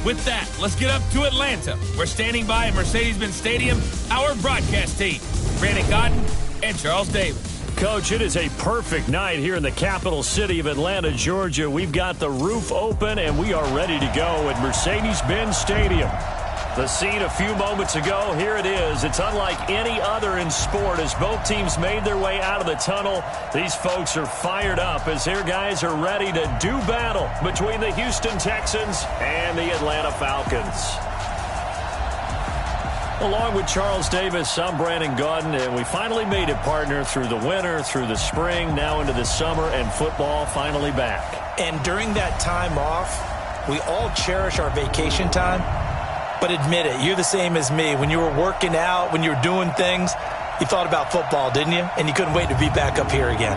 With that, let's get up to Atlanta. We're standing by at Mercedes-Benz Stadium, our broadcast team, Brandon Cotton and Charles Davis. Coach, it is a perfect night here in the capital city of Atlanta, Georgia. We've got the roof open, and we are ready to go at Mercedes-Benz Stadium. The scene a few moments ago, here it is. It's unlike any other in sport as both teams made their way out of the tunnel. These folks are fired up as their guys are ready to do battle between the Houston Texans and the Atlanta Falcons. Along with Charles Davis, I'm Brandon Gaudin, and we finally made it, partner, through the winter, through the spring, now into the summer, and football finally back. And during that time off, we all cherish our vacation time. But admit it, you're the same as me. When you were working out, when you were doing things, you thought about football, didn't you? And you couldn't wait to be back up here again.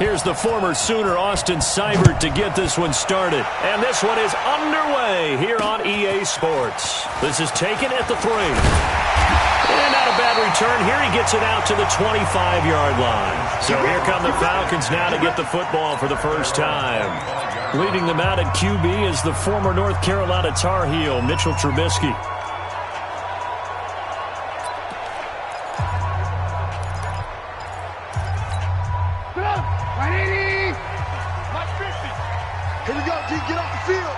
Here's the former Sooner, Austin Seibert, to get this one started. And this one is underway here on EA Sports. This is taken at the 3. And not a bad return. Here he gets it out to the 25-yard line. So here come the Falcons now to get the football for the first time. Leading them out at QB is the former North Carolina Tar Heel, Mitchell Trubisky. Here we go, D. Get off the field.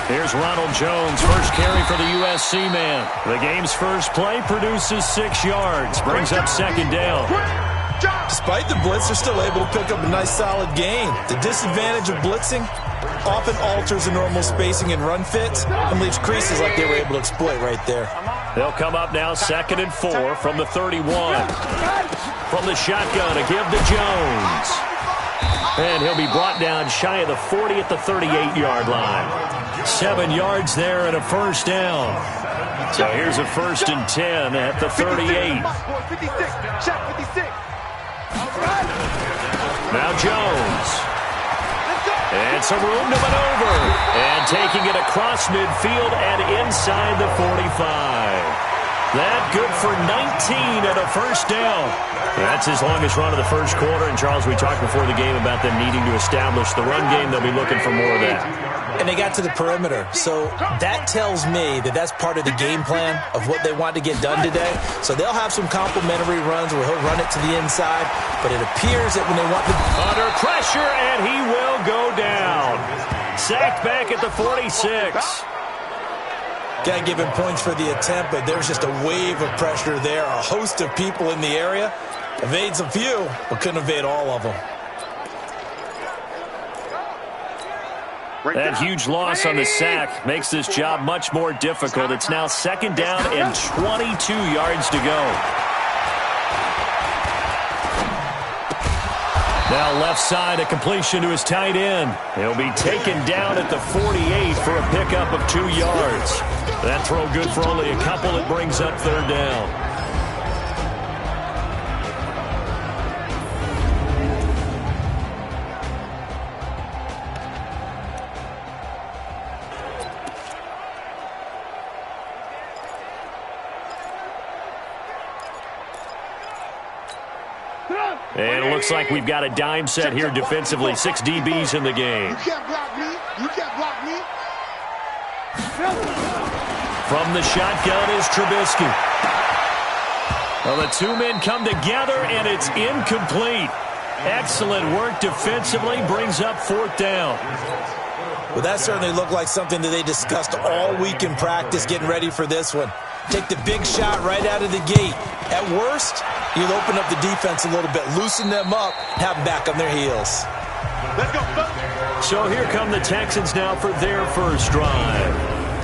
Here's Ronald Jones, first carry for the USC man. The game's first play produces 6 yards, brings up second down. Despite the blitz, they're still able to pick up a nice solid gain. The disadvantage of blitzing often alters the normal spacing and run fits and leaves creases like they were able to exploit right there. They'll come up now 2nd and 4 from the 31. From the shotgun, a give to Jones. And he'll be brought down shy of the 40 at the 38-yard line. 7 yards there and a first down. So here's a 1st and 10 at the 38. Now Jones. And some room to maneuver. And taking it across midfield and inside the 45. That good for 19 and a first down. That's his longest run of the first quarter. And, Charles, we talked before the game about them needing to establish the run game. They'll be looking for more of that. And they got to the perimeter. So that tells me that that's part of the game plan of what they want to get done today. So they'll have some complimentary runs where he'll run it to the inside. But it appears that when they want the... Under pressure, and he will go down. Sacked back at the 46. Got to give him points for the attempt, but there's just a wave of pressure there. A host of people in the area. Evades a few, but couldn't evade all of them. That huge loss on the sack makes this job much more difficult. It's now 2nd down and 22 yards to go. Now left side, a completion to his tight end. He'll be taken down at the 48 for a pickup of 2 yards. That throw good for only a couple. It brings up 3rd down. And it looks like we've got a dime set here defensively. 6 DBs in the game. You can't block me. You can't block me. From the shotgun is Trubisky. Well, the 2 men come together, and it's incomplete. Excellent work defensively. Brings up 4th down. Well, that certainly looked like something that they discussed all week in practice getting ready for this one. Take the big shot right out of the gate. At worst, you'll open up the defense a little bit, loosen them up, have them back on their heels. Let's go. So here come the Texans now for their first drive.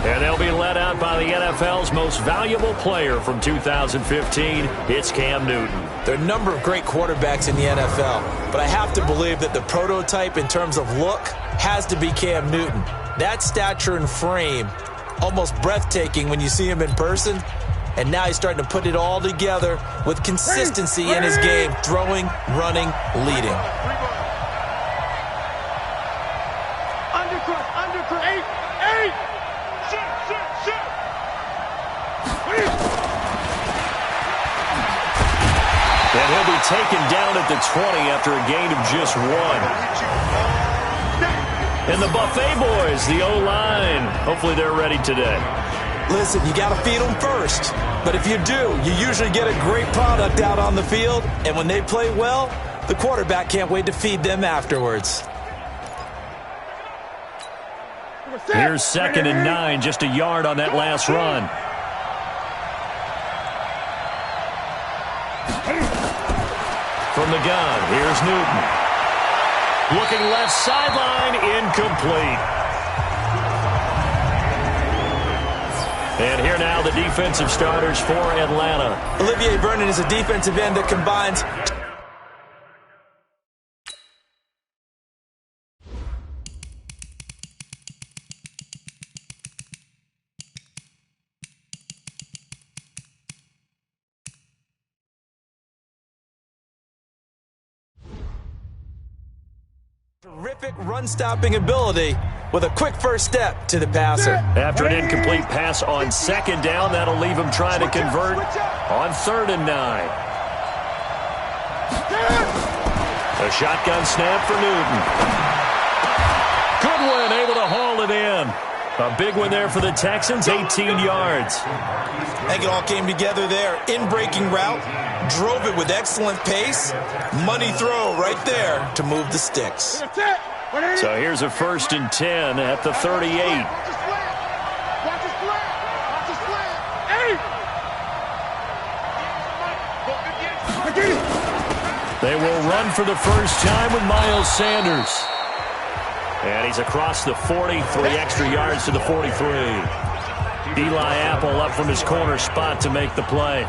And they'll be led out by the NFL's most valuable player from 2015. It's Cam Newton. There are a number of great quarterbacks in the NFL, but I have to believe that the prototype in terms of look has to be Cam Newton. That stature and frame, almost breathtaking when you see him in person. And now he's starting to put it all together with consistency in his game, throwing, running, leading. Undercut. 8. Shoot. And he'll be taken down at the 20 after a gain of just 1. And the Buffet boys, the O-line, hopefully they're ready today. Listen, you got to feed them first. But if you do, you usually get a great product out on the field. And when they play well, the quarterback can't wait to feed them afterwards. Here's 2nd and 9, just a yard on that last run. From the gun, here's Newton. Looking left sideline, incomplete. And here now the defensive starters for Atlanta. Olivier Vernon is a defensive end that combines terrific run-stopping ability with a quick first step to the passer. After an incomplete pass on second down, that'll leave him trying to convert on 3rd and 9. A shotgun snap for Newton. Goodwin able to haul it in. A big one there for the Texans, 18 yards. I think it all came together there. In-breaking route, drove it with excellent pace. Money throw right there to move the sticks. So here's a 1st and 10 at the 38. They will run for the first time with Miles Sanders. And he's across the 40, 3 extra yards to the 43. Eli Apple up from his corner spot to make the play.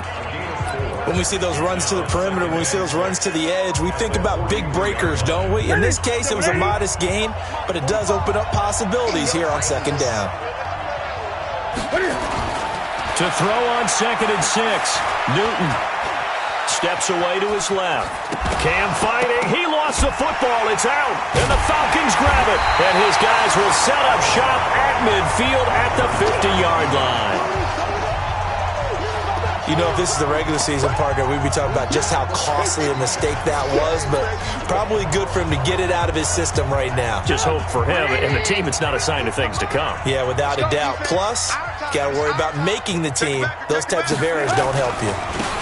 When we see those runs to the perimeter, when we see those runs to the edge, we think about big breakers, don't we? In this case, it was a modest gain, but it does open up possibilities here on 2nd down. To throw on 2nd and 6, Newton steps away to his left. Cam fighting. He lost the football. It's out. And the Falcons grab it. And his guys will set up shop at midfield at the 50-yard line. You know, if this is the regular season, partner, we'd be talking about just how costly a mistake that was, but probably good for him to get it out of his system right now. Just hope for him and the team it's not a sign of things to come. Yeah, without a doubt. Plus, got to worry about making the team. Those types of errors don't help you.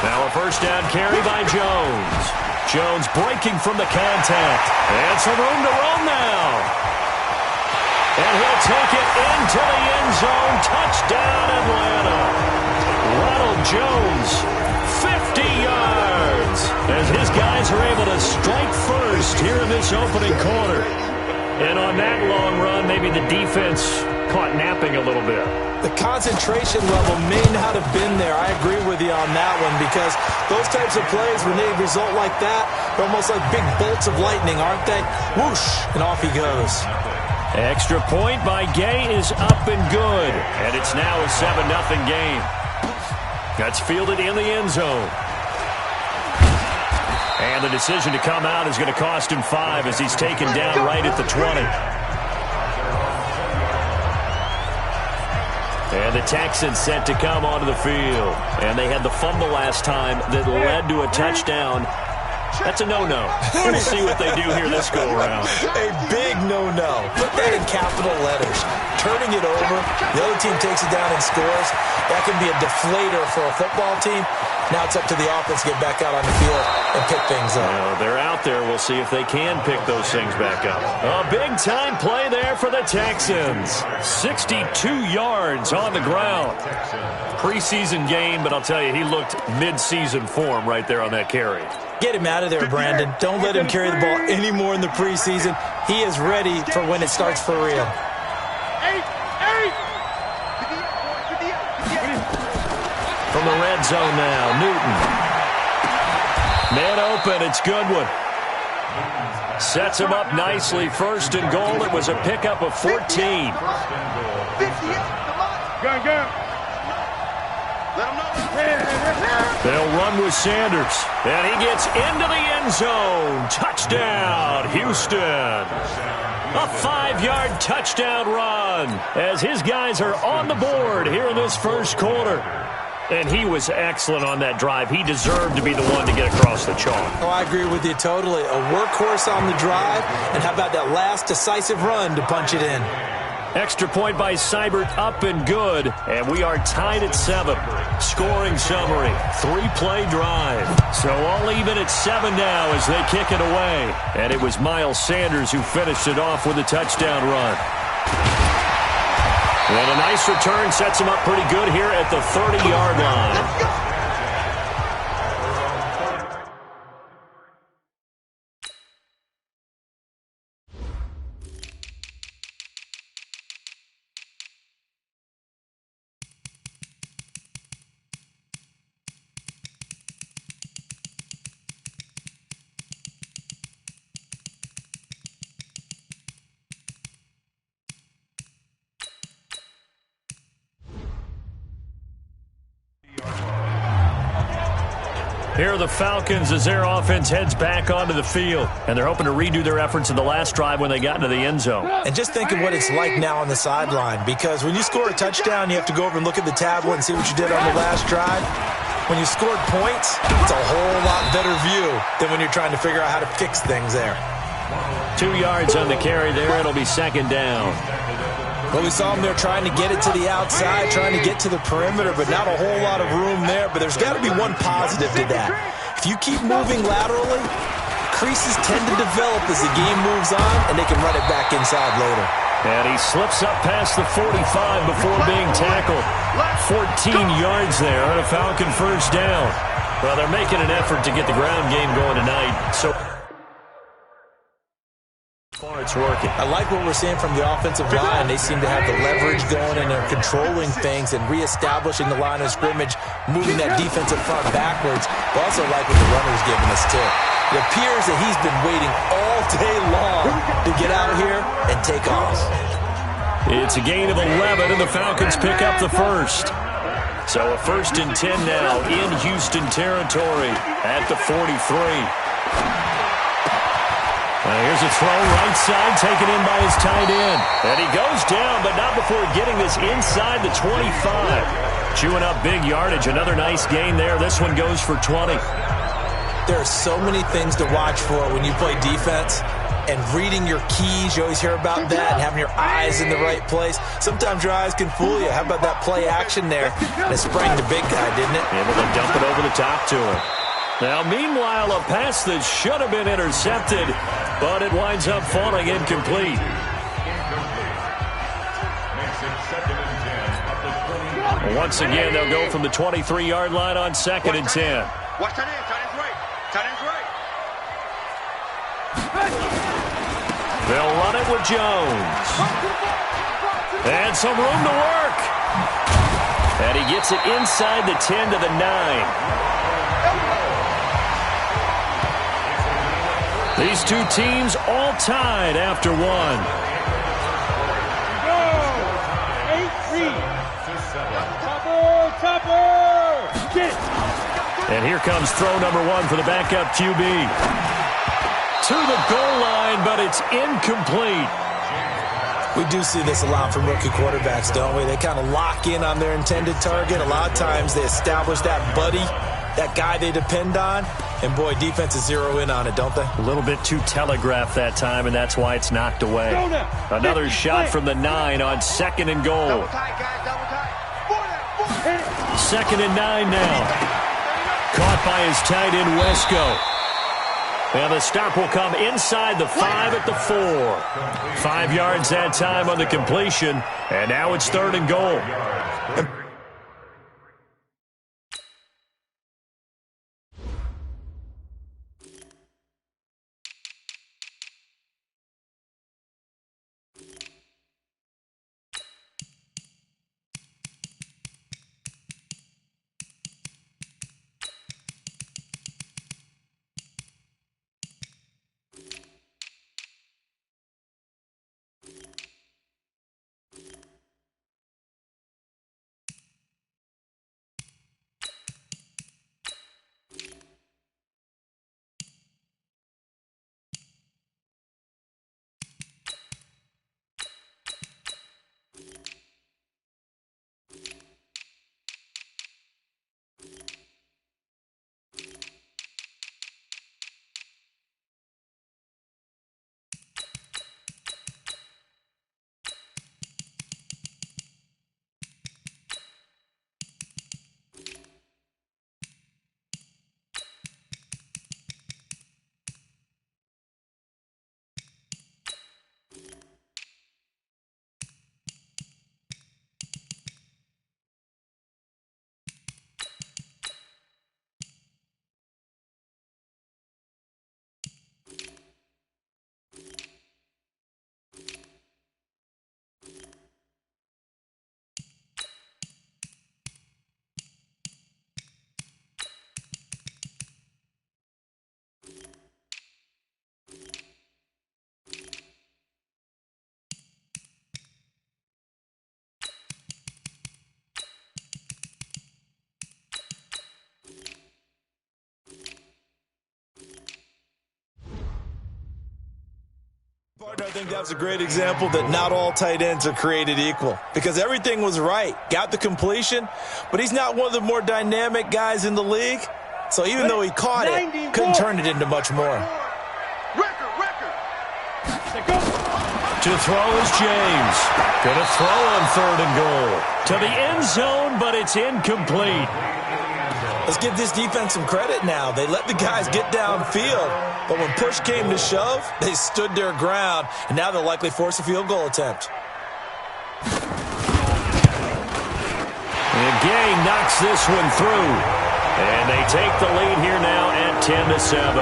Now a 1st down carry by Jones. Jones breaking from the contact. And some room to run now. And he'll take it into the end zone. Touchdown, Atlanta. Ronald Jones, 50 yards. As his guys are able to strike first here in this opening quarter. And on that long run, maybe the defense caught napping a little bit. The concentration level may not have been there. I agree with you on that one because those types of plays, when they result like that, they're almost like big bolts of lightning, aren't they? Whoosh, and off he goes. Extra point by Gay is up and good. And it's now a 7-0 game. That's fielded in the end zone. And the decision to come out is going to cost him 5 as he's taken down right at the 20. And the Texans set to come onto the field. And they had the fumble last time that led to a touchdown. That's a no-no. We'll see what they do here this go-around. A big no-no. Put that in capital letters. Turning it over, the other team takes it down and scores. That can be a deflator for a football team. Now it's up to the offense to get back out on the field and pick things up. They're out there. We'll see if they can pick those things back up. A big-time play there for the Texans. 62 yards on the ground. Preseason game, but I'll tell you, he looked mid-season form right there on that carry. Get him out of there, Brandon. Don't let him carry the ball anymore in the preseason. He is ready for when it starts for real. From the red zone now, Newton. Man open, it's Goodwin. Sets him up nicely, 1st and goal. It was a pickup of 14. They'll run with Sanders. And he gets into the end zone. Touchdown, Houston. A 5-yard touchdown run as his guys are on the board here in this first quarter. And he was excellent on that drive. He deserved to be the one to get across the chalk. Oh, I agree with you totally. A workhorse on the drive. And how about that last decisive run to punch it in? Extra point by Seibert, up and good. And we are tied at 7. Scoring summary, 3-play drive. So all even at 7 now as they kick it away. And it was Miles Sanders who finished it off with a touchdown run. And a nice return sets him up pretty good here at the 30-yard line. Here are the Falcons as their offense heads back onto the field. And they're hoping to redo their efforts in the last drive when they got into the end zone. And just think of what it's like now on the sideline, because when you score a touchdown, you have to go over and look at the tablet and see what you did on the last drive. When you scored points, it's a whole lot better view than when you're trying to figure out how to fix things there. 2 yards on the carry there. It'll be second down. Well, we saw them there trying to get it to the outside, trying to get to the perimeter, but not a whole lot of room there. But there's got to be one positive to that. If you keep moving laterally, creases tend to develop as the game moves on, and they can run it back inside later. And he slips up past the 45 before being tackled. 14 yards there on a Falcon first down. Well, they're making an effort to get the ground game going tonight. So far it's working. I like what we're seeing from the offensive line. They seem to have the leverage going, and they're controlling things and reestablishing the line of scrimmage, moving that defensive front backwards. But also like what the runner's giving us, too. It appears that he's been waiting all day long to get out here and take off. It's a gain of 11, and the Falcons pick up the first. So a 1st and 10 now in Houston territory at the 43. Here's a throw right side, taken in by his tight end. And he goes down, but not before getting this inside the 25. Chewing up big yardage. Another nice gain there. This one goes for 20. There are so many things to watch for when you play defense. And reading your keys, you always hear about that, and having your eyes in the right place. Sometimes your eyes can fool you. How about that play action there? And it sprang the big guy, didn't it? Able to dump it over the top to him. Now, meanwhile, a pass that should have been intercepted, but it winds up falling incomplete. Once again, they'll go from the 23-yard line on 2nd and 10. Watch tight end. Tight end's right. Tight end's right. They'll run it with Jones. And some room to work. And he gets it inside the 10 to the 9. These two teams all tied after one. And here comes throw number 1 for the backup QB. To the goal line, but it's incomplete. We do see this a lot from rookie quarterbacks, don't we? They kind of lock in on their intended target. A lot of times they establish that buddy, that guy they depend on. And, boy, defenses zero in on it, don't they? A little bit too telegraphed that time, and that's why it's knocked away. Another shot from the 9 on 2nd and goal. Double tight, guys. Double tight. 2nd and 9 now. Caught by his tight end, Wesco. And the stop will come inside the 5 at the 4. 5 yards that time on the completion, and now it's 3rd and goal. Partner, I think that's a great example that not all tight ends are created equal because everything was right. Got the completion, but he's not one of the more dynamic guys in the league. So even though he caught it, couldn't turn it into much more. To throw is James. Going to throw on 3rd and goal. To the end zone, but it's incomplete. Let's give this defense some credit now. They let the guys get downfield, but when push came to shove, they stood their ground, and now they'll likely force a field goal attempt. And Gang knocks this one through, and they take the lead here now at 10-7.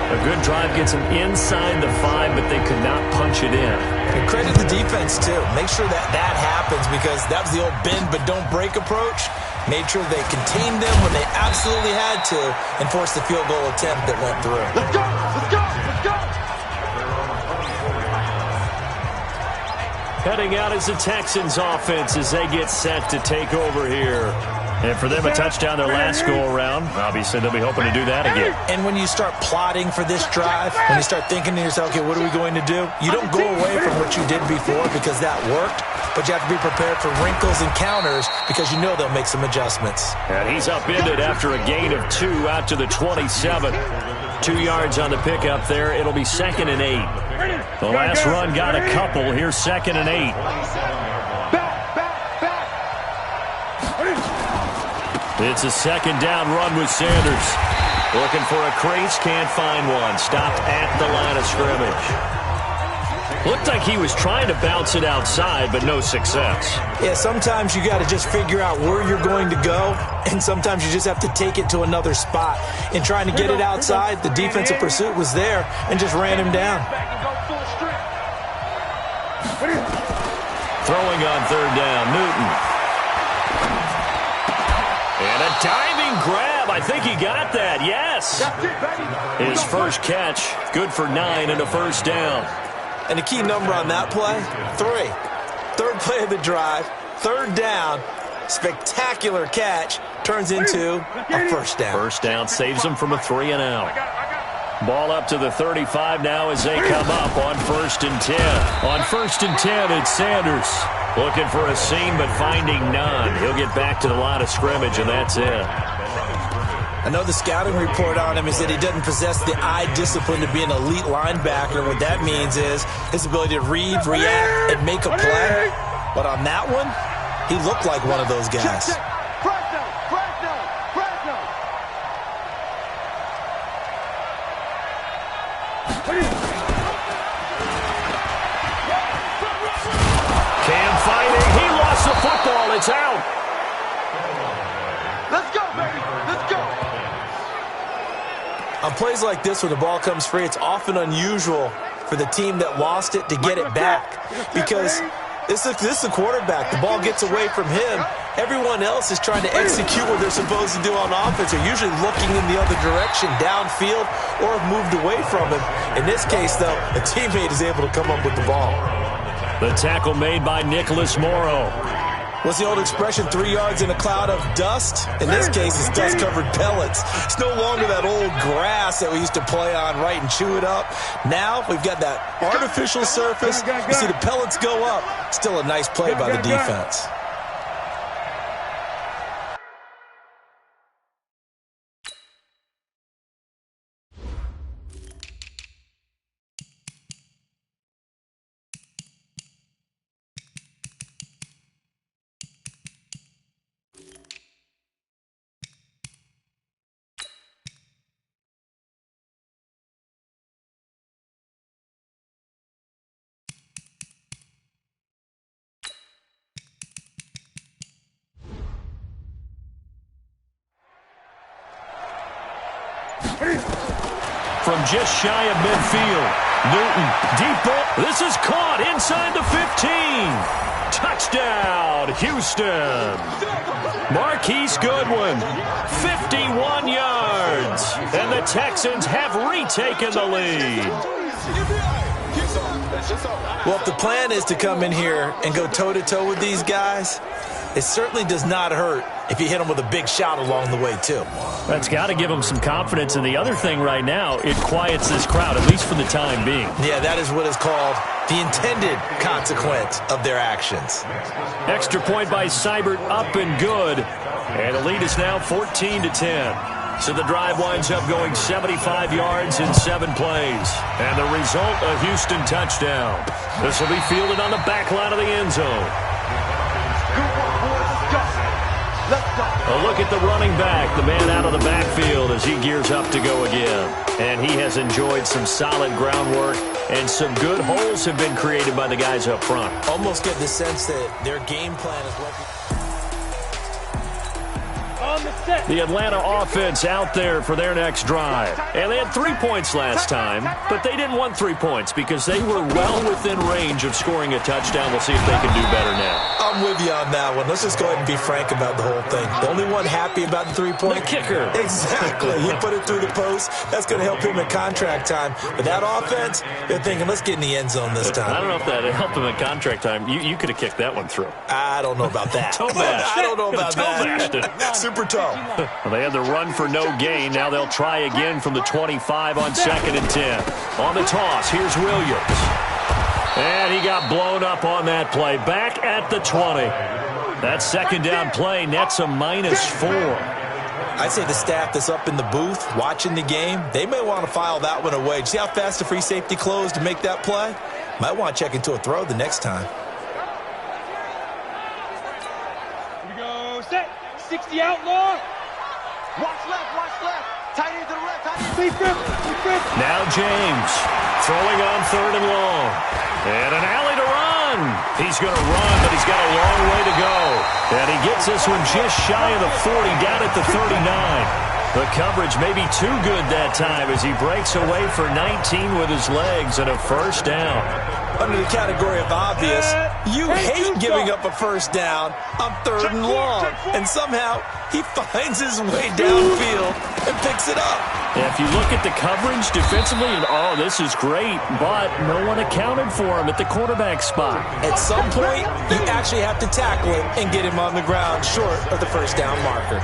A good drive gets them inside the 5, but they could not punch it in. And credit the defense, too. Make sure that happens because that was the old bend but don't break approach. Made sure they contained them when they absolutely had to and forced the field goal attempt that went through. Let's go! Let's go! Let's go! Heading out is the Texans offense as they get set to take over here. And for them, a touchdown their last go-around. Obviously, they'll be hoping to do that again. And when you start plotting for this drive, when you start thinking to yourself, okay, what are we going to do? You don't go away from what you did before because that worked, but you have to be prepared for wrinkles and counters because you know they'll make some adjustments. And he's upended after a gain of 2 out to the 27. 2 yards on the pickup there. It'll be 2nd and 8. The last run got a couple. Here's 2nd and 8. It's a 2nd down run with Sanders. Looking for a crease, can't find one. Stopped at the line of scrimmage. Looked like he was trying to bounce it outside, but no success. Yeah, sometimes you got to just figure out where you're going to go, and sometimes you just have to take it to another spot. In trying to get it outside, the defensive pursuit was there and just ran him down. Throwing on 3rd down, Newton. And a diving grab. I think he got that. Yes. His first catch. Good for 9 and a first down. And the key number on that play, 3. 3rd play of the drive, 3rd down, spectacular catch, turns into a first down. First down saves them from a 3 and out. Ball up to the 35 now as they come up on 1st and 10. On 1st and 10, it's Sanders. Looking for a seam, but finding none. He'll get back to the line of scrimmage, and that's it. I know the scouting report on him is that he doesn't possess the eye discipline to be an elite linebacker. What that means is his ability to read, react, and make a play. But on that one, he looked like one of those guys. Cam fighting. He lost the football. It's out. Let's go, baby. Let's go. On plays like this where the ball comes free, it's often unusual for the team that lost it to get it back because this is the quarterback. The ball gets away from him. Everyone else is trying to execute what they're supposed to do on offense. They're usually looking in the other direction, downfield, or have moved away from him. In this case, though, a teammate is able to come up with the ball. The tackle made by Nicholas Morrow. What's the old expression, 3 yards in a cloud of dust? In this case, it's dust-covered pellets. It's no longer that old grass that we used to play on, right, and chew it up. Now we've got that artificial surface. You see the pellets go up. Still a nice play by the defense. From just shy of midfield, Newton, deep ball. This is caught inside the 15. Touchdown, Houston. Marquise Goodwin, 51 yards. And the Texans have retaken the lead. Well, if the plan is to come in here and go toe-to-toe with these guys, it certainly does not hurt if you hit them with a big shot along the way, too. That's got to give them some confidence. And the other thing right now, it quiets this crowd, at least for the time being. Yeah, that is what is called the intended consequence of their actions. Extra point by Seibert, up and good. And the lead is now 14-10. So the drive winds up going 75 yards in 7 plays. And the result, a Houston touchdown. This will be fielded on the back line of the end zone. A look at the running back, the man out of the backfield as he gears up to go again. And he has enjoyed some solid groundwork, and some good holes have been created by the guys up front. Almost get the sense that their game plan is what... The Atlanta offense out there for their next drive. And they had 3 points last time, but they didn't want 3 points because they were well within range of scoring a touchdown. We'll see if they can do better now. I'm with you on that one. Let's just go ahead and be frank about the whole thing. The only one happy about the 3-point? The kicker. Exactly. He put it through the post. That's going to help him in contract time. But that offense, they're thinking, let's get in the end zone this time. I don't know if that helped him in contract time. You could have kicked that one through. I don't know about that. Toe bashed. I don't know about that. It. Super toe. Well, they had the run for no gain. Now they'll try again from the 25 on 2nd and 10. On the toss, here's Williams. And he got blown up on that play. Back at the 20. That second down play nets a -4. I'd say the staff that's up in the booth watching the game, they may want to file that one away. See how fast the free safety closed to make that play? Might want to check into a throw the next time. Here we go. Set. 60 outlaw. Watch left. Tight end to the left. Tight end. Now James throwing on 3rd and long. And an alley to run. He's going to run, but he's got a long way to go. And he gets this one just shy of the 40, down at the 39. The coverage may be too good that time as he breaks away for 19 with his legs and a first down. Under the category of obvious, you hate giving up a first down on 3rd and long. And somehow he finds his way downfield and picks it up. If you look at the coverage defensively, oh, this is great, but no one accounted for him at the quarterback spot. At some point, you actually have to tackle it and get him on the ground short of the first down marker.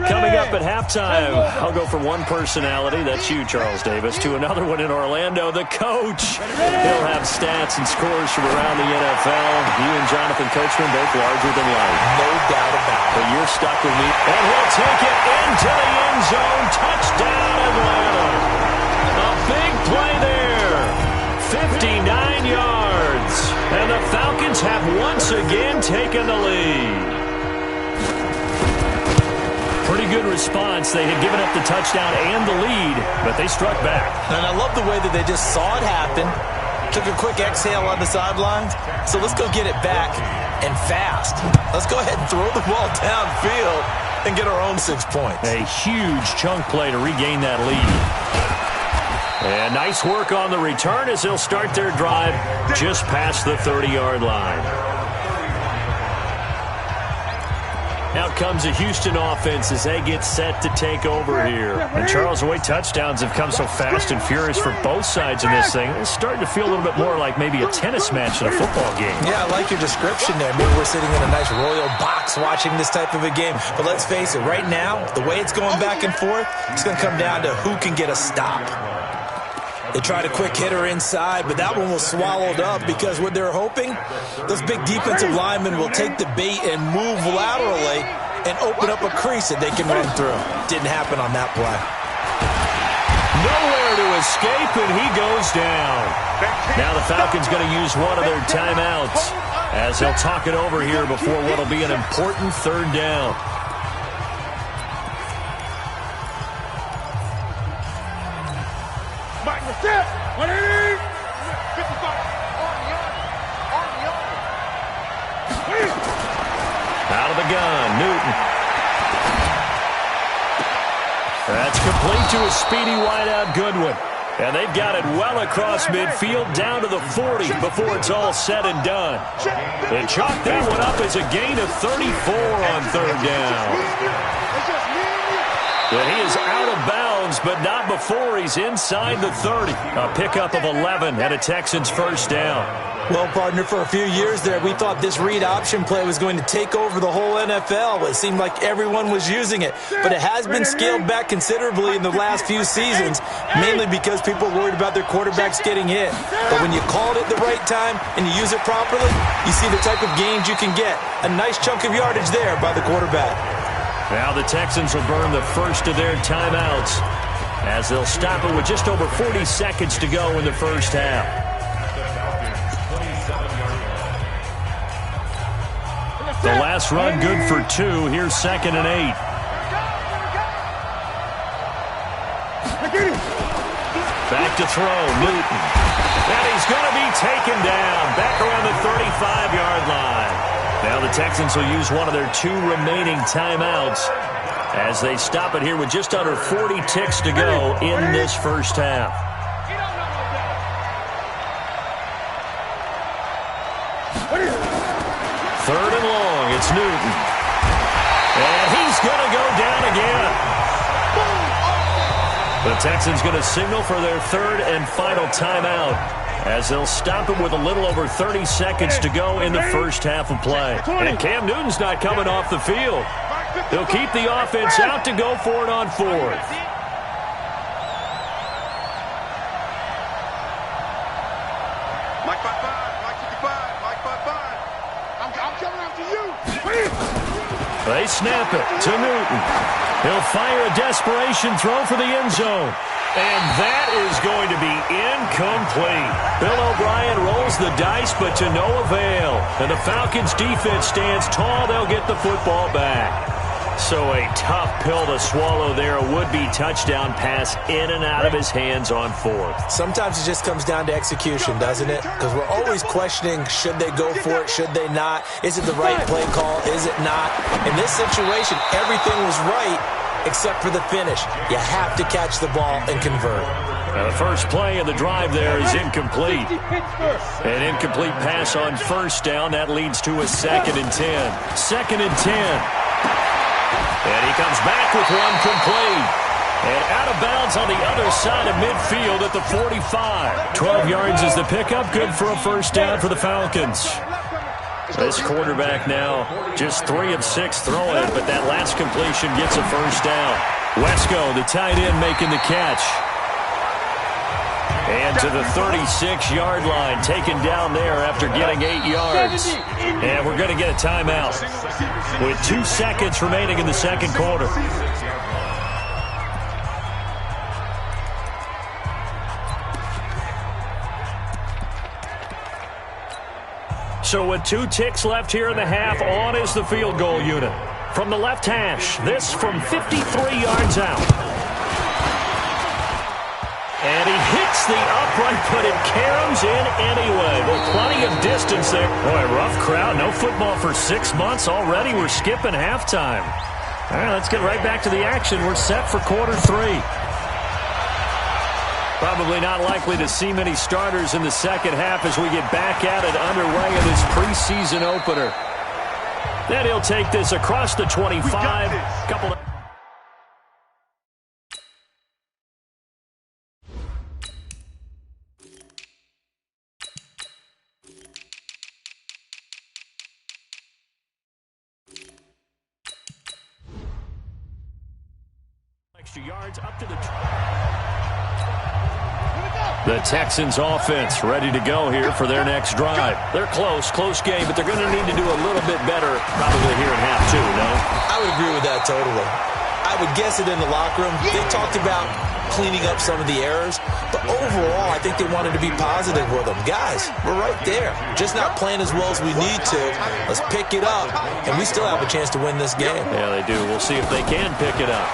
Coming up at halftime, I'll go from one personality, that's you, Charles Davis, to another one in Orlando, the coach. He'll have stats and scores from around the NFL. You and Jonathan Coachman, both larger than life. No doubt about it. But you're stuck with me. And he'll take it into the end zone. Touchdown, Atlanta. A big play there. 59 yards. And the Falcons have once again taken the lead. Pretty good response. They had given up the touchdown and the lead, but they struck back. And I love the way that they just saw it happen, took a quick exhale on the sidelines. So let's go get it back and fast. Let's go ahead and throw the ball downfield and get our own 6 points. A huge chunk play to regain that lead. And nice work on the return as they'll start their drive just past the 30-yard line. Out comes a Houston offense as they get set to take over here. And Charles, the way touchdowns have come so fast and furious for both sides in this thing, it's starting to feel a little bit more like maybe a tennis match than a football game. Yeah, I like your description there. Maybe we're sitting in a nice royal box watching this type of a game. But let's face it, right now, the way it's going back and forth, it's going to come down to who can get a stop. They tried a quick hitter inside, but that one was swallowed up because what they're hoping, those big defensive linemen will take the bait and move laterally and open up a crease that they can run through. Didn't happen on that play. Nowhere to escape, and he goes down. Now the Falcons going to use one of their timeouts as they'll talk it over here before what will be an important 3rd down. Out of the gun, Newton. That's complete to a speedy wideout Goodwin. And they've got it well across midfield down to the 40 before it's all said and done. They chalk that one up as a gain of 34 on 3rd down. But he is out of bounds, but not before he's inside the 30. A pickup of 11 and a Texans first down. Well, partner, for a few years there, we thought this read option play was going to take over the whole NFL. It seemed like everyone was using it. But it has been scaled back considerably in the last few seasons, mainly because people are worried about their quarterbacks getting hit. But when you call it at the right time and you use it properly, you see the type of gains you can get. A nice chunk of yardage there by the quarterback. Now the Texans will burn the first of their timeouts as they'll stop it with just over 40 seconds to go in the first half. The last run good for 2. Here's 2nd and 8. Back to throw, Newton. And he's going to be taken down back around the 35-yard line. Now the Texans will use one of their 2 remaining timeouts as they stop it here with just under 40 ticks to go in this first half. Third and long, it's Newton. And he's going to go down again. The Texans going to signal for their 3rd and final timeout as they'll stop it with a little over 30 seconds to go in the first half of play. And Cam Newton's not coming off the field. He'll keep the offense out to go for it on 4th. They snap it to Newton. He'll fire a desperation throw for the end zone. And that is going to be incomplete. Bill O'Brien rolls the dice, but to no avail. And the Falcons' defense stands tall. They'll get the football back. So a tough pill to swallow there. A would-be touchdown pass in and out of his hands on 4th. Sometimes it just comes down to execution, doesn't it? Because we're always questioning, should they go for it, should they not? Is it the right play call, is it not? In this situation, everything was right except for the finish. You have to catch the ball and convert. Now the first play of the drive there is incomplete. An incomplete pass on first down. That leads to a 2nd and 10. 2nd and 10. And he comes back with one complete. And out of bounds on the other side of midfield at the 45. 12 yards is the pickup. Good for a first down for the Falcons. This quarterback now just 3 of 6 throwing it, but that last completion gets a first down. Wesco, the tight end, making the catch. And to the 36-yard line, taken down there after getting 8 yards. And we're going to get a timeout with 2 seconds remaining in the second quarter. So with 2 ticks left here in the half, on is the field goal unit. From the left hash, this from 53 yards out. And he hits the upright, but it caroms in anyway. Well, plenty of distance there. Boy, rough crowd. No football for 6 months already. We're skipping halftime. All right, let's get right back to the action. We're set for quarter 3. Probably not likely to see many starters in the second half as we get back at it underway in this preseason opener. Then he'll take this across the 25. Extra yards up to the Texans offense ready to go here for their next drive. They're close game, but they're going to need to do a little bit better probably here in half 2, no? I would agree with that totally. I would guess it in the locker room. They talked about cleaning up some of the errors, but overall, I think they wanted to be positive with them. Guys, we're right there. Just not playing as well as we need to. Let's pick it up, and we still have a chance to win this game. Yeah, they do. We'll see if they can pick it up.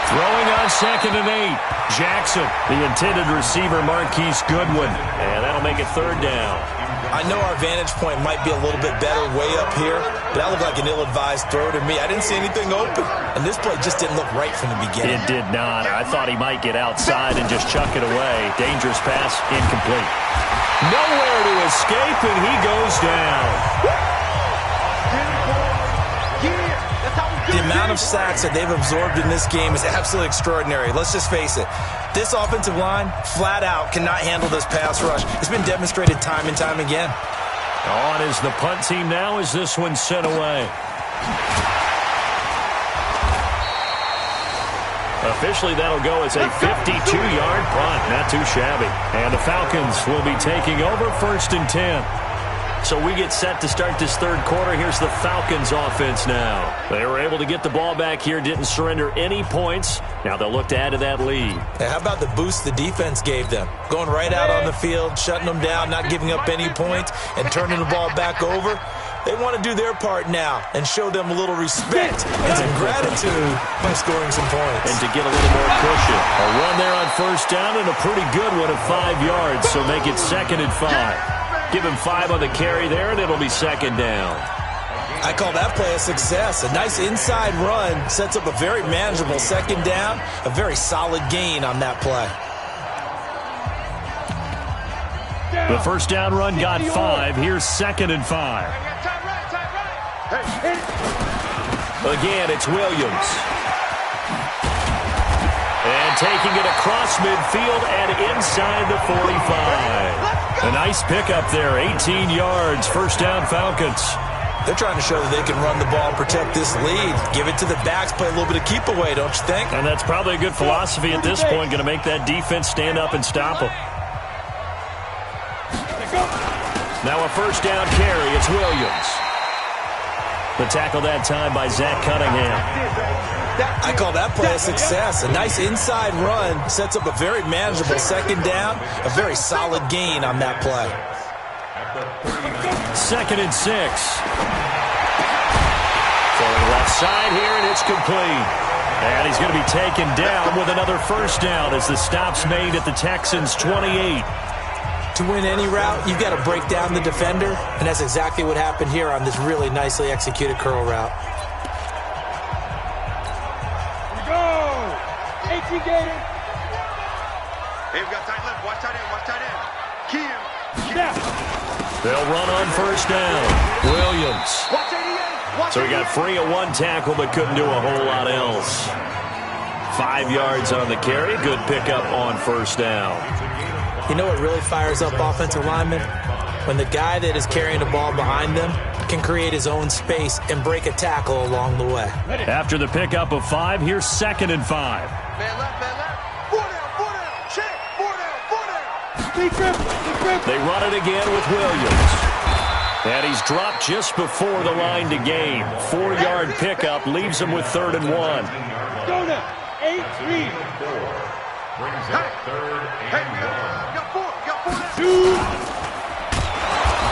Throwing on 2nd and 8. Jackson, the intended receiver, Marquise Goodwin. And that'll make it 3rd down. I know our vantage point might be a little bit better way up here, but that looked like an ill-advised throw to me. I didn't see anything open. And this play just didn't look right from the beginning. It did not. I thought he might get outside and just chuck it away. Dangerous pass, incomplete. Nowhere to escape, and he goes down. The amount of of sacks that they've absorbed in this game is absolutely extraordinary. Let's just face it. This offensive line, flat out, cannot handle this pass rush. It's been demonstrated time and time again. On is the punt team now as this one's sent away. Officially, that'll go as a 52-yard punt. Not too shabby. And the Falcons will be taking over 1st and 10. So we get set to start this third quarter. Here's the Falcons offense now. They were able to get the ball back here, didn't surrender any points. Now they'll look to add to that lead. Hey, how about the boost the defense gave them? Going right out on the field, shutting them down, not giving up any points, and turning the ball back over. They want to do their part now and show them a little respect and some gratitude by scoring some points. And to get a little more cushion. A run there on 1st down and a pretty good one of 5 yards, so make it 2nd and 5. Give him 5 on the carry there, and it'll be 2nd down. I call that play a success. A nice inside run sets up a very manageable 2nd down, a very solid gain on that play. The 1st down run got 5. Here's 2nd and 5. Again, it's Williams. And taking it across midfield and inside the 45. A nice pickup there, 18 yards, 1st down Falcons. They're trying to show that they can run the ball, protect this lead. Give it to the backs, play a little bit of keep away, don't you think? And that's probably a good philosophy at this point, going to make that defense stand up and stop them. Now a 1st down carry, it's Williams. The tackle that time by Zach Cunningham. I call that play a success. A nice inside run sets up a very manageable 2nd down, a very solid gain on that play. 2nd and 6. Going left side here, and it's complete. And he's going to be taken down with another 1st down as the stop's made at the Texans' 28. To win any route, you've got to break down the defender, and that's exactly what happened here on this really nicely executed curl route. Here we go! 18 Gator! Hey, we got tight left. Watch tight end. Watch tight end. Kim. They'll run on 1st down. Williams. Watch 88. So he got free of 1 tackle, but couldn't do a whole lot else. 5 yards on the carry. Good pickup on 1st down. You know what really fires up offensive linemen? When the guy that is carrying the ball behind them can create his own space and break a tackle along the way. After the pickup of 5, here's 2nd and 5. Man left, man left. 4 down, check. 4 down. Big grip. They run it again with Williams. And he's dropped just before the line to gain. 4-yard pickup leaves him with 3rd and 1. Go now. 8-3. Brings up 3rd and 1. Got 4 down. 2.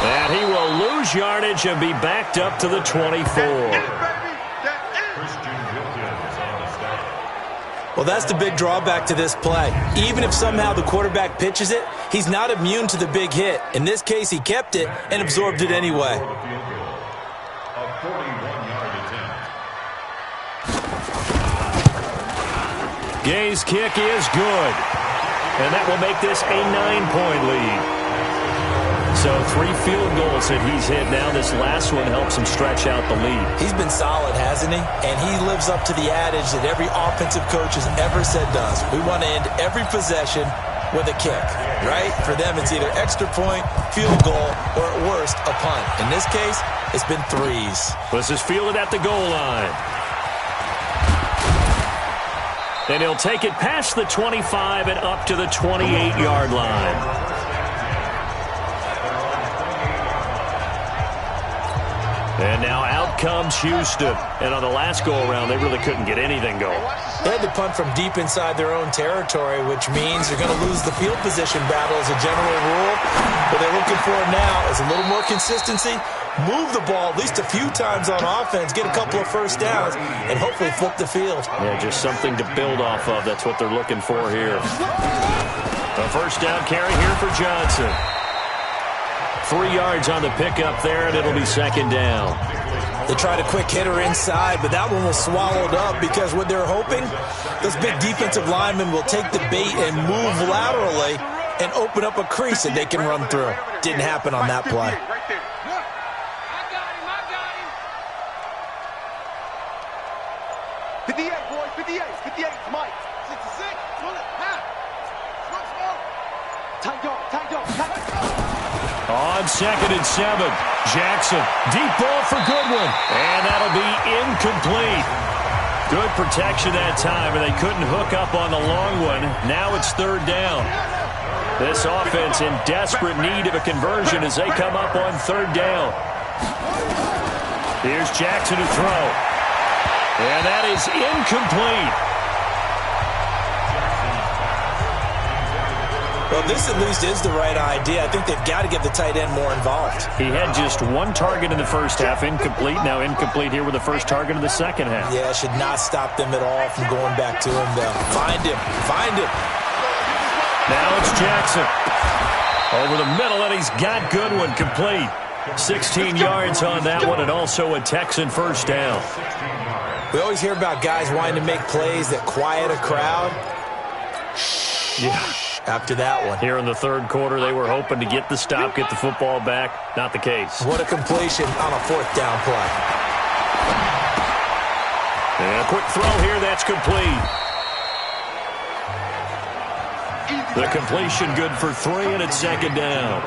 And he will lose yardage and be backed up to the 24. Well, that's the big drawback to this play. Even if somehow the quarterback pitches it, he's not immune to the big hit. In this case, he kept it and absorbed it anyway. Gay's kick is good. And that will make this a 9-point lead. So 3 field goals that he's hit now. This last one helps him stretch out the lead. He's been solid, hasn't he? And he lives up to the adage that every offensive coach has ever said does. We want to end every possession with a kick, right? For them, it's either extra point, field goal, or at worst, a punt. In this case, it's been 3s. This is fielded at the goal line. And he'll take it past the 25 and up to the 28-yard line. And now out comes Houston. And on the last go-around, they really couldn't get anything going. They had to punt from deep inside their own territory, which means they're going to lose the field position battle as a general rule. What they're looking for now is a little more consistency, move the ball at least a few times on offense, get a couple of 1st downs, and hopefully flip the field. Yeah, just something to build off of. That's what they're looking for here. A 1st down carry here for Johnson. 3 yards on the pickup there, and it'll be 2nd down. They tried a quick hitter inside, but that one was swallowed up because what they're hoping, those big defensive linemen will take the bait and move laterally and open up a crease that they can run through. Didn't happen on that play. boys. 58, 58, Mike. 66, pull it, half. Smoke, smoke. Tight dog, tight dog, tight dog. On 2nd and 7, Jackson, deep ball for Goodwin, and that'll be incomplete. Good protection that time, and they couldn't hook up on the long one. Now it's 3rd down. This offense in desperate need of a conversion as they come up on 3rd down. Here's Jackson to throw, and that is incomplete. Well, this at least is the right idea. I think they've got to get the tight end more involved. He had just 1 target in the first half, incomplete. Now incomplete here with the first target of the second half. Yeah, it should not stop them at all from going back to him, though. Find him. Find him. Now it's Jackson. Over the middle, and he's got Goodwin complete. 16 yards on that one, and also a Texan first down. We always hear about guys wanting to make plays that quiet a crowd. Yeah. After that one. Here in the 3rd quarter, they were hoping to get the stop, get the football back. Not the case. What a completion on a 4th down play. And a quick throw here, that's complete. The completion good for 3, and it's 2nd down.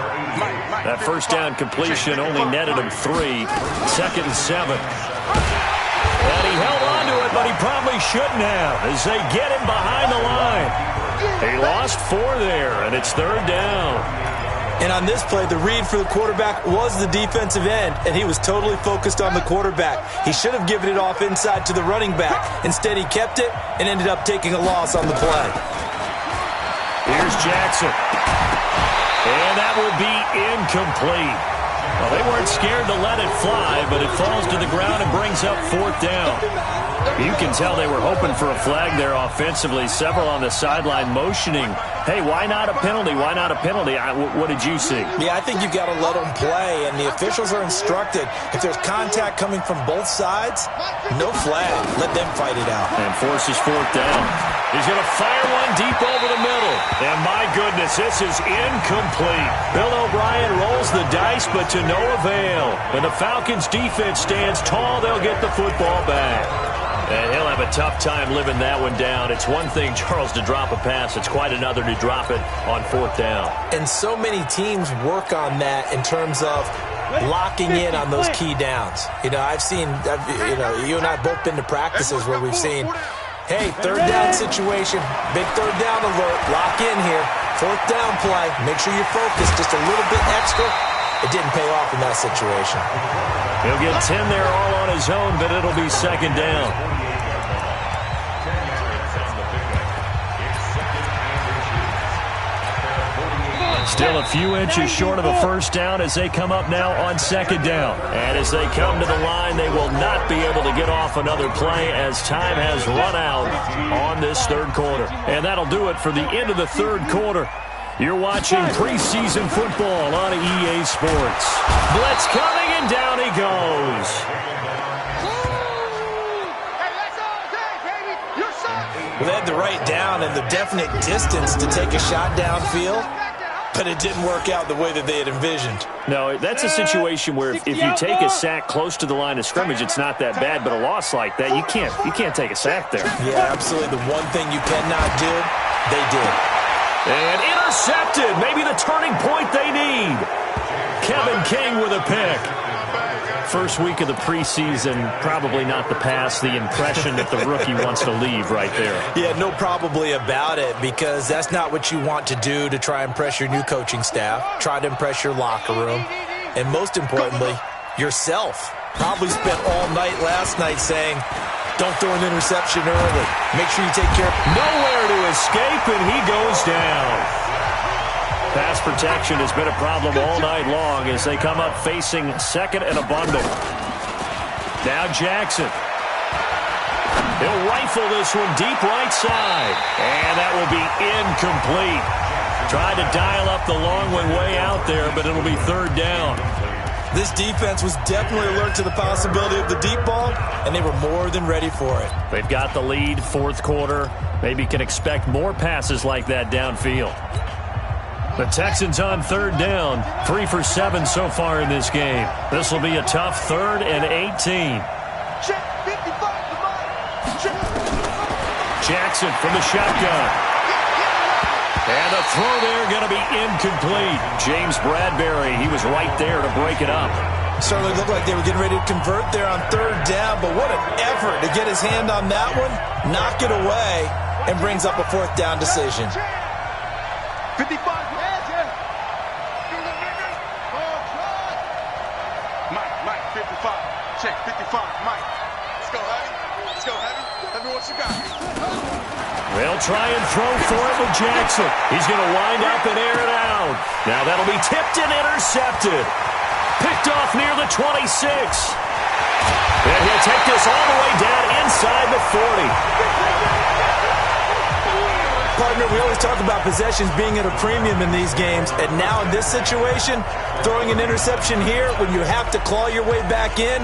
That first down completion only netted him 3. 2nd and 7. And he held on to it, but he probably shouldn't have as they get him behind the line. He lost 4 there, and it's 3rd down. And on this play, the read for the quarterback was the defensive end, and he was totally focused on the quarterback. He should have given it off inside to the running back. Instead, he kept it and ended up taking a loss on the play. Here's Jackson. And that will be incomplete. Well, they weren't scared to let it fly, but it falls to the ground and brings up 4th down. You can tell they were hoping for a flag there offensively. Several on the sideline motioning, hey, why not a penalty? Why not a penalty? What did you see? Yeah, I think you've got to let them play, and the officials are instructed. If there's contact coming from both sides, no flag. Let them fight it out. And forces 4th down. He's going to fire one deep over the middle. And my goodness, this is incomplete. Bill O'Brien rolls the dice, but to no avail. When the Falcons' defense stands tall, they'll get the football back. And he'll have a tough time living that one down. It's one thing, Charles, to drop a pass. It's quite another to drop it on 4th down. And so many teams work on that in terms of locking in on those key downs. You know, you and I both been to practices where we've seen, hey, 3rd down situation, big 3rd down alert, lock in here, 4th down play, make sure you're focused just a little bit extra. It didn't pay off in that situation. He'll get 10 there all on his own, but it'll be 2nd down. Still a few inches short of a first down as they come up now on 2nd down. And as they come to the line, they will not be able to get off another play as time has run out on this 3rd quarter. And that'll do it for the end of the 3rd quarter. You're watching preseason football on EA Sports. Blitz coming, and down he goes. Well, they had the right down and the definite distance to take a shot downfield, but it didn't work out the way that they had envisioned. No, that's a situation where if you take a sack close to the line of scrimmage, it's not that bad, but a loss like that, you can't take a sack there. Yeah, absolutely. The one thing you cannot do, they did. And intercepted. Maybe the turning point they need. Kevin King with a pick. First week of the preseason, probably not the pass, the impression that the rookie wants to leave right there. Yeah, no probably about it, because that's not what you want to do to try and impress your new coaching staff, try to impress your locker room, and most importantly, yourself. Probably spent all night last night saying, don't throw an interception early. Make sure you take care of it. Nowhere to escape, and he goes down. Pass protection has been a problem all night long as they come up facing 2nd and a bundle. Now Jackson. He'll rifle this one deep right side. And that will be incomplete. Tried to dial up the long one way out there, but it'll be 3rd down. This defense was definitely alert to the possibility of the deep ball, and they were more than ready for it. They've got the lead, 4th quarter. Maybe can expect more passes like that downfield. The Texans on 3rd down, 3 for 7 so far in this game. This will be a tough 3rd and 18. Check 55 to mine. Check. Jackson from the shotgun. And the throw there going to be incomplete. James Bradbury, he was right there to break it up. Certainly looked like they were getting ready to convert there on third down, but what an effort to get his hand on that one, knock it away, and brings up a fourth down decision. 55. Mike, 55. Check, 55. Mike. Let's go, Heavy. Let's go, Heavy. Heavy, what you got? They'll try and throw for it with Jackson. He's going to wind up and air it out. Now that'll be tipped and intercepted. Picked off near the 26. And he'll take this all the way down inside the 40. Partner, we always talk about possessions being at a premium in these games, and now in this situation, throwing an interception here when you have to claw your way back in,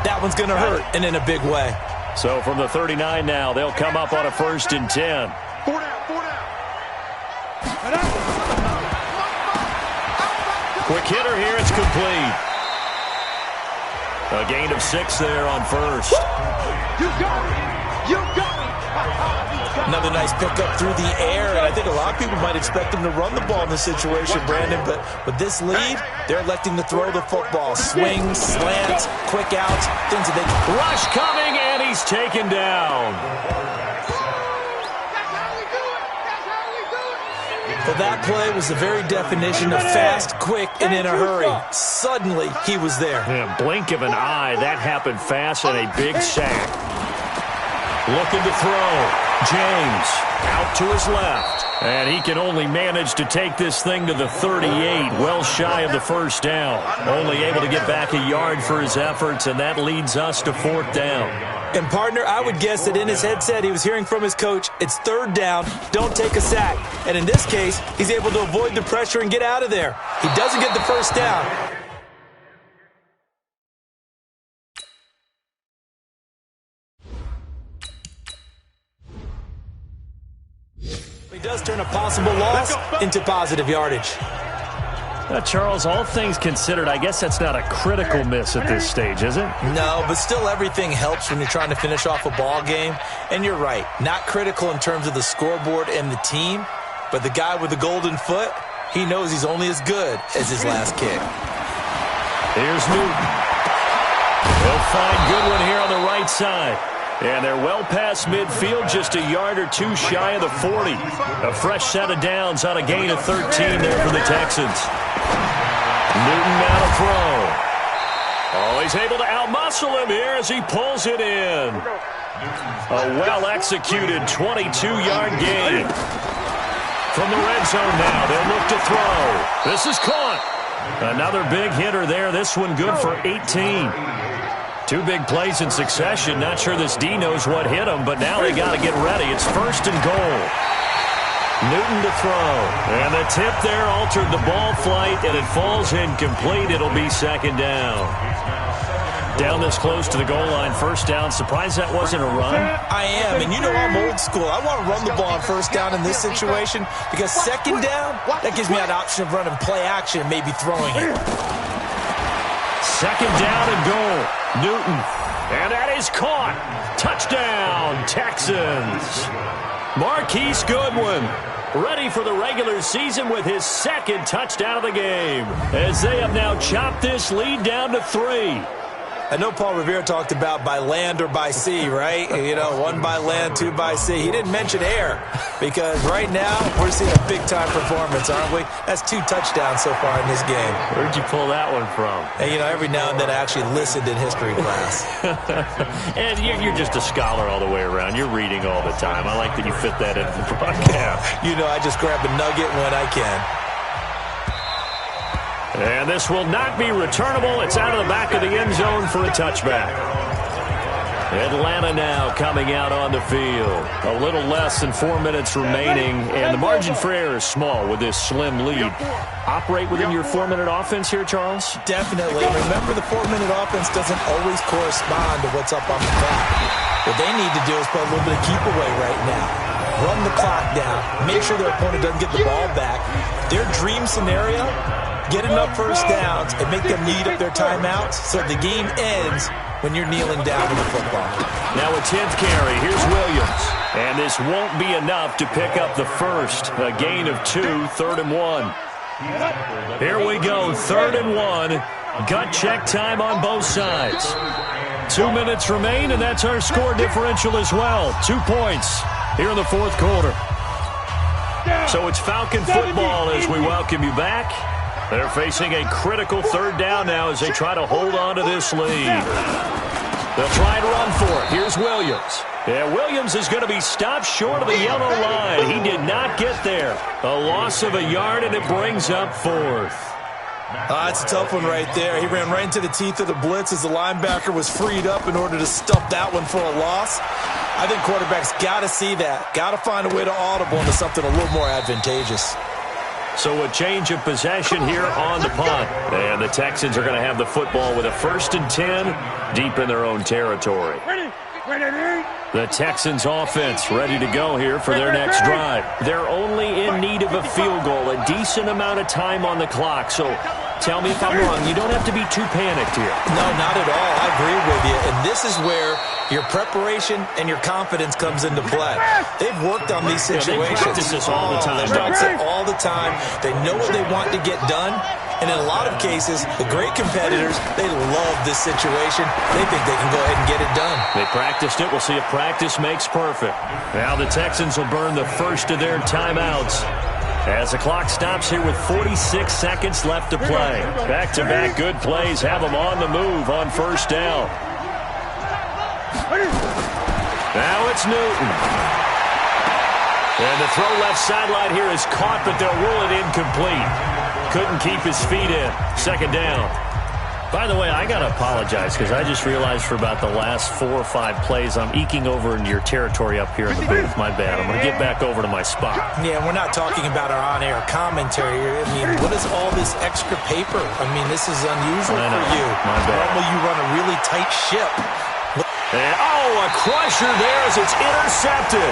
that one's going to hurt, and in a big way. So from the 39 now, they'll come up on a 1st and 10. 4 down. Quick hitter here, it's complete. A gain of 6 there on first. You got it. You got it. Another nice pickup through the air, and I think a lot of people might expect them to run the ball in this situation, Brandon, but with this lead, they're electing to throw the football. Swings, slants, quick outs, things that they can. Rush coming, and he's taken down. Well, that play was the very definition of fast, quick, and in a hurry. Suddenly, he was there. In a blink of an eye, that happened fast, and a big sack. Looking to throw. James out to his left. And he can only manage to take this thing to the 38, well shy of the first down. Only able to get back a yard for his efforts, and that leads us to 4th down. And, partner, I would guess that in his headset he was hearing from his coach, it's 3rd down, don't take a sack. And in this case, he's able to avoid the pressure and get out of there. He doesn't get the first down. He does turn a possible loss into positive yardage. Charles, all things considered, I guess that's not a critical miss at this stage, is it? No, but still everything helps when you're trying to finish off a ball game. And you're right, not critical in terms of the scoreboard and the team, but the guy with the golden foot, he knows he's only as good as his last kick. Here's Newton. He'll find Goodwin here on the right side. And they're well past midfield, just a yard or two shy of the 40. A fresh set of downs on a gain of 13 there for the Texans. Newton now to throw. Oh, he's able to outmuscle him here as he pulls it in. A well-executed 22-yard gain. From the red zone now, they'll look to throw. This is caught. Another big hitter there. This one good for 18. 2 big plays in succession. Not sure this D knows what hit him, but now they got to get ready. It's 1st and goal. Newton to throw. And the tip there altered the ball flight, and it falls incomplete. It'll be 2nd down. Down this close to the goal line, 1st down. Surprised that wasn't a run? I am, and you know I'm old school. I want to run the ball on 1st down in this situation because 2nd down, that gives me an option of running play action and maybe throwing it. 2nd down and goal. Newton. And that is caught. Touchdown, Texans. Marquise Goodwin ready for the regular season with his 2nd touchdown of the game, as they have now chopped this lead down to 3. I know Paul Revere talked about by land or by sea, right? You know, 1 by land, 2 by sea. He didn't mention air because right now we're seeing a big-time performance, aren't we? That's 2 touchdowns so far in this game. Where'd you pull that one from? And, you know, every now and then I actually listened in history class. And you're just a scholar all the way around. You're reading all the time. I like that you fit that into the broadcast. You know, I just grab a nugget when I can. And this will not be returnable. It's out of the back of the end zone for a touchback. Atlanta now coming out on the field. A little less than 4 minutes remaining, and the margin for error is small with this slim lead. Operate within your 4-minute offense here, Charles? Definitely. Remember, the 4-minute offense doesn't always correspond to what's up on the clock. What they need to do is put a little bit of keep away right now. Run the clock down. Make sure their opponent doesn't get the ball back. Their dream scenario Get enough first downs and make them need up their timeouts so the game ends when you're kneeling down with the football. Now a 10th carry. Here's Williams. And this won't be enough to pick up the first. A gain of 2, 3rd and 1. Here we go, 3rd and 1. Gut check time on both sides. 2 minutes remain, and that's our score differential as well. 2 points here in the 4th quarter. So it's Falcon football as we welcome you back. They're facing a critical 3rd down now as they try to hold on to this lead. They'll try and run for it. Here's Williams. Yeah, Williams is going to be stopped short of the yellow line. He did not get there. A loss of a yard, and it brings up 4th. That's a tough one right there. He ran right into the teeth of the blitz as the linebacker was freed up in order to stuff that one for a loss. I think quarterbacks got to see that. Got to find a way to audible into something a little more advantageous. So a change of possession here on the punt. And the Texans are going to have the football with a 1st and 10 deep in their own territory. The Texans offense ready to go here for their next drive. They're only in need of a field goal, a decent amount of time on the clock. So tell me if I'm wrong. You don't have to be too panicked here. No, not at all. I agree with you. And this is where your preparation and your confidence comes into play. They've worked on these situations. They practice this all the time. They practice it all the time. They know what they want to get done. And in a lot of cases, the great competitors, they love this situation. They think they can go ahead and get it done. They practiced it. We'll see if practice makes perfect. Now the Texans will burn the first of their timeouts as the clock stops here with 46 seconds left to play. Back-to-back good plays have them on the move on 1st down. Now it's Newton. And the throw left sideline here is caught, but they'll rule it incomplete. Couldn't keep his feet in. 2nd down. By the way, I got to apologize because I just realized for about the last 4 or 5 plays I'm eking over into your territory up here in the booth. My bad. I'm going to get back over to my spot. Yeah, we're not talking about our on-air commentary. I mean, what is all this extra paper? I mean, this is unusual for you. My bad. Normally you run a really tight ship. And, a crusher there as it's intercepted.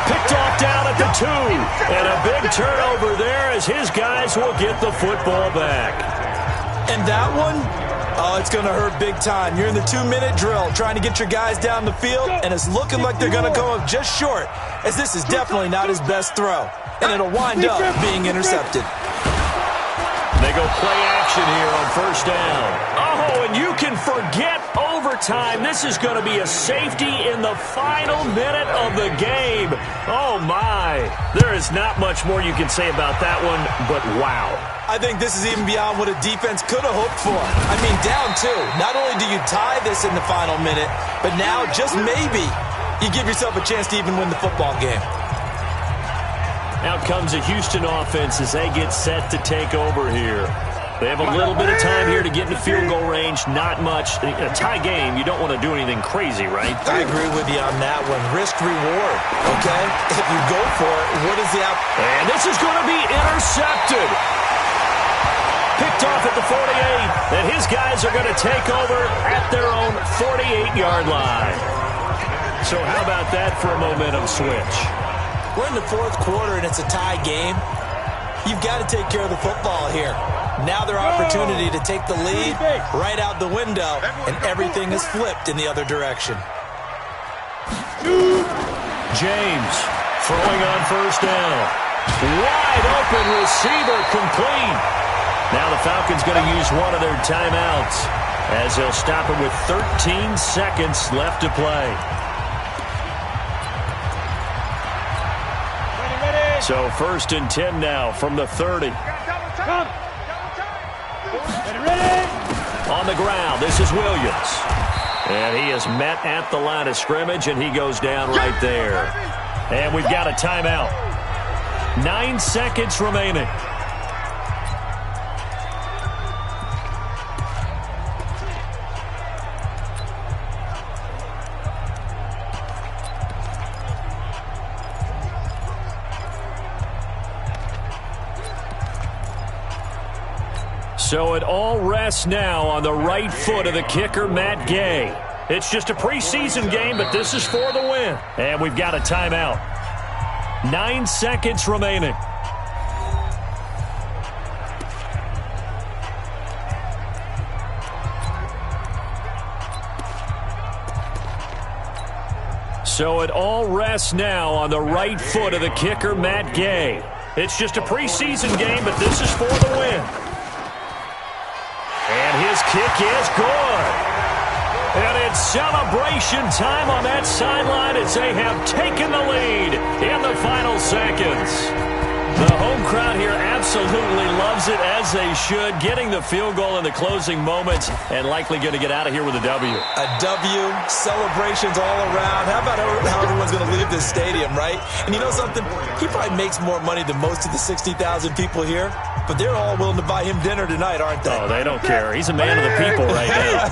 Picked off down at the 2. And a big turnover there as his guys will get the football back. And that one, it's going to hurt big time. You're in the 2-minute drill trying to get your guys down the field, and it's looking like they're going to go up just short, as this is definitely not his best throw. And it'll wind up being intercepted. They go play action here on 1st down. Oh, and you can forget overtime. This is going to be a safety in the final minute of the game. Oh, my. There is not much more you can say about that one, but wow. I think this is even beyond what a defense could have hoped for. I mean, down 2. Not only do you tie this in the final minute, but now just maybe you give yourself a chance to even win the football game. Out comes a Houston offense as they get set to take over here. They have a little bit of time here to get into field goal range. Not much. A tie game, you don't want to do anything crazy, right? I agree with you on that one. Risk reward, okay? If you go for it, what is the outcome? And this is going to be intercepted. Picked off at the 48, and his guys are going to take over at their own 48-yard line. So how about that for a momentum switch? We're in the 4th quarter, and it's a tie game. You've got to take care of the football here. Now their opportunity to take the lead right out the window, and everything is flipped in the other direction. James throwing on 1st down. Wide open receiver complete. Now the Falcons going to use one of their timeouts as they'll stop it with 13 seconds left to play. So 1st and 10 now from the 30. On the ground, this is Williams. And he is met at the line of scrimmage, and he goes down right there. And we've got a timeout. 9 seconds remaining. So it all rests now on the right foot of the kicker, Matt Gay. It's just a preseason game, but this is for the win. And we've got a timeout. 9 seconds remaining. So it all rests now on the right foot of the kicker, Matt Gay. It's just a preseason game, but this is for the win. And his kick is good. And it's celebration time on that sideline as they have taken the lead in the final seconds. The home crowd here absolutely loves it, as they should, getting the field goal in the closing moments and likely going to get out of here with a W. A W, celebrations all around. How about how everyone's going to leave this stadium, right? And you know something? He probably makes more money than most of the 60,000 people here, but they're all willing to buy him dinner tonight, aren't they? Oh, they don't care. He's a man of the people right now.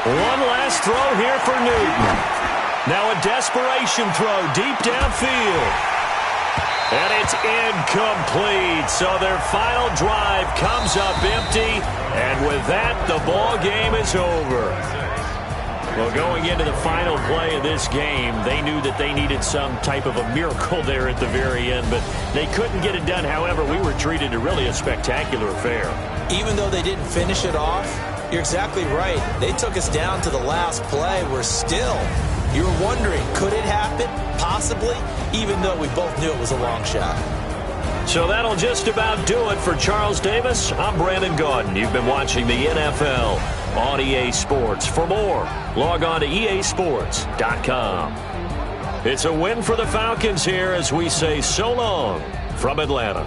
One last throw here for Newton. Now a desperation throw deep downfield. And it's incomplete. So their final drive comes up empty. And with that, the ball game is over. Well, going into the final play of this game, they knew that they needed some type of a miracle there at the very end, but they couldn't get it done. However, we were treated to really a spectacular affair. Even though they didn't finish it off, you're exactly right. They took us down to the last play. We're still... You were wondering, could it happen? Possibly, even though we both knew it was a long shot. So that'll just about do it for Charles Davis. I'm Brandon Gaudin. You've been watching the NFL on EA Sports. For more, log on to easports.com. It's a win for the Falcons here as we say so long from Atlanta.